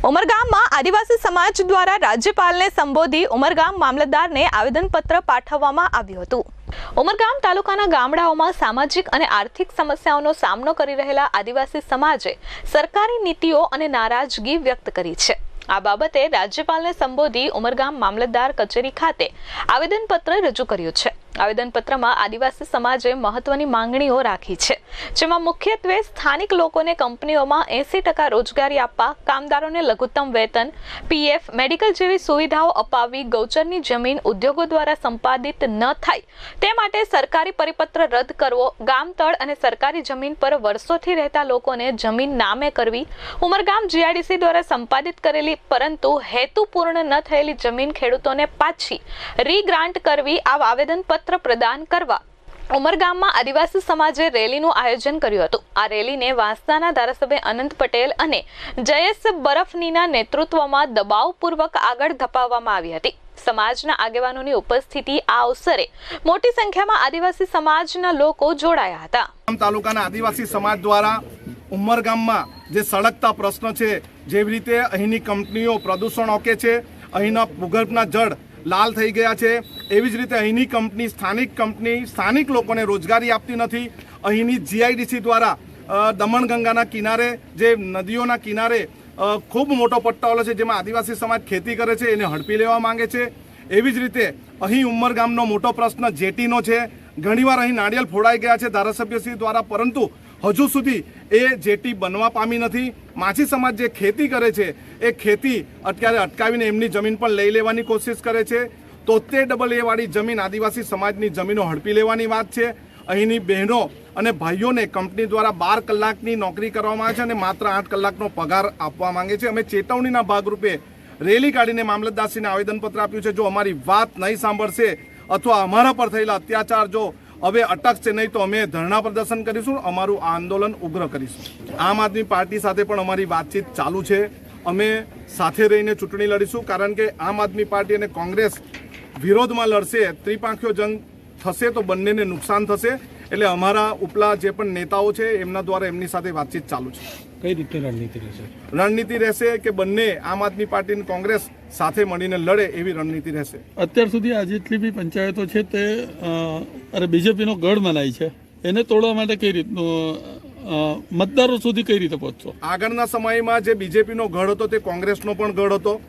ઉમરગામમાં આદિવાસી સમાજ દ્વારા રાજ્યપાલને સંબોધી ઉમરગામ મામલતદારને આવેદનપત્ર પાઠવવામાં આવ્યું હતું। ઉમરગામ તાલુકાના ગામડાઓમાં સામાજિક અને આર્થિક સમસ્યાઓનો સામનો કરી રહેલા આદિવાસી સમાજે સરકારી નીતિઓ અને નારાજગી વ્યક્ત કરી છે। આ બાબતે રાજ્યપાલને સંબોધી ઉમરગામ મામલતદાર કચેરી ખાતે આવેદનપત્ર રજૂ કર્યું છે। આવેદનપત્રમાં આદિવાસી સમાજે મહત્વની માંગણીઓ રાખી છે, જેમાં મુખ્યત્વે સ્થાનિક લોકોને કંપનીઓમાં 80% રોજગારી આપવા, કામદારોને લઘુત્તમ વેતન, પીએફ, મેડિકલ જેવી સુવિધાઓ અપાવવી, ગૌચરની જમીન ઉદ્યોગો દ્વારા સંપાદિત ન થાય તે માટે સરકારી પરિપત્ર રદ કરવો, ગામતળ અને સરકારી જમીન પર વર્ષોથી રહેતા લોકોને જમીન નામે કરવી, ઉમરગામ જીઆઈડીસી દ્વારા સંપાદિત કરેલી પરંતુ હેતુ પૂર્ણ ન થયેલી જમીન ખેડૂતોને પાછી રીગ્રાન્ટ કરવી, આ આવેદનપત્ર પ્રદાન કરવા ઉમરગામમાં આદિવાસી સમાજે રેલીનું આયોજન કર્યું હતું। આ રેલીને વાંસદાના ધારાસભ્ય અનંત પટેલ અને જયેશ બરફનીના નેતૃત્વમાં દબાવપૂર્વક આગળ ધપાવવામાં આવી હતી। સમાજના આગેવાનોની ઉપસ્થિતિ આ અવસરે મોટી સંખ્યામાં આદિવાસી સમાજના લોકો જોડાયા હતા। તાલુકાના આદિવાસી સમાજ દ્વારા ઉમરગામમાં જે સળગતા પ્રશ્ન છે, જેવી રીતે અહીંની કંપનીઓ પ્રદૂષણ ઓકે છે, અહીંના ભૂગર્ભના જળ લાલ થઈ ગયા છે, એવી જ રીતે અહીંની કંપની સ્થાનિક લોકોને રોજગારી આપતી નથી। અહીંની જીઆઈડીસી દ્વારા દમણગંગાના કિનારે જે નદીઓના કિનારે ખૂબ મોટો પટ્ટાવાળો છે, જેમાં આદિવાસી સમાજ ખેતી કરે છે, એને હડપી લેવા માંગે છે। એવી જ રીતે અહીં ઉમરગામનો મોટો પ્રશ્ન જેટીનો છે। ઘણીવાર અહીં નાળિયેર ફોડાઈ ગયા છે ધારાસભ્યશ્રી દ્વારા, પરંતુ હજુ સુધી એ જેટી બનવા પામી નથી। માછી સમાજ જે ખેતી કરે છે એ ખેતી અત્યારે અટકાવીને એમની જમીન પણ લઈ લેવાની કોશિશ કરે છે। 73AA વાળી જમીન આદિવાસી સમાજની જમીનો હડપી લેવાની વાત છે। અહીંની બહેનો અને ભાઈઓને કંપની દ્વારા 12 કલાકની નોકરી કરવામાં આવે છે અને માત્ર 8 કલાકનો પગાર આપવા માંગે છે। અમે ચેતવણીના ભાગરૂપે રેલી કાઢીને મામલતદારશ્રીને આવેદનપત્ર આપ્યું છે। જો અમારી વાત નહીં સાંભળશે અથવા અમારા પર થયેલા અત્યાચાર જો હવે અટકશે નહીં તો અમે ધરણા પ્રદર્શન કરીશું, અમારું આંદોલન ઉગ્ર કરીશું। આમ આદમી પાર્ટી સાથે પણ અમારી વાતચીત ચાલુ છે। અમે સાથે રહીને ચૂંટણી લડીશું, કારણ કે આમ આદમી પાર્ટી અને કોંગ્રેસ વિરોધમાં લડશે, ત્રિપાંખીયો જંગ થશે તો બંનેને નુકસાન થશે। એટલે અમારા ઉપલા જે પણ નેતાઓ છે એમના દ્વારા એમની સાથે વાતચીત ચાલુ છે। કઈ રીતે રણનીતિ રહેશે? રણનીતિ રહેશે કે બંને આમ આદમી પાર્ટી અને કોંગ્રેસ સાથે મળીને લડે એવી રણનીતિ રહેશે। અત્યાર સુધી આ જેટલી બી પંચાયતો છે તે બીજેપીનો ગઢ મનાય છે, એને તોડવા માટે કઈ રીતનું મતદારો સુધી કઈ રીતે પહોંચશો? આગળના સમયમાં જે બીજેપીનો ગઢ હતો તે કોંગ્રેસનો પણ ગઢ હતો।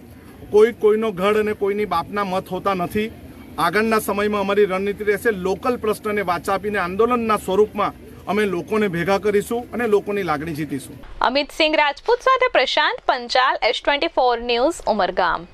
કોઈનો ગઢ અને કોઈની બાપના મત હોતા નથી। આગળના સમયમાં અમારી રણનીતિ રહેશે, લોકલ પ્રશ્નને વાચા આપીને આંદોલનના સ્વરૂપમાં અમે લોકોને ભેગા કરીશું અને લોકોની લાગણી જીતીશું। અમિત સિંહ રાજપૂત સાથે પ્રશાંત પંચાલ, S24 ન્યૂઝ, ઉમરગામ।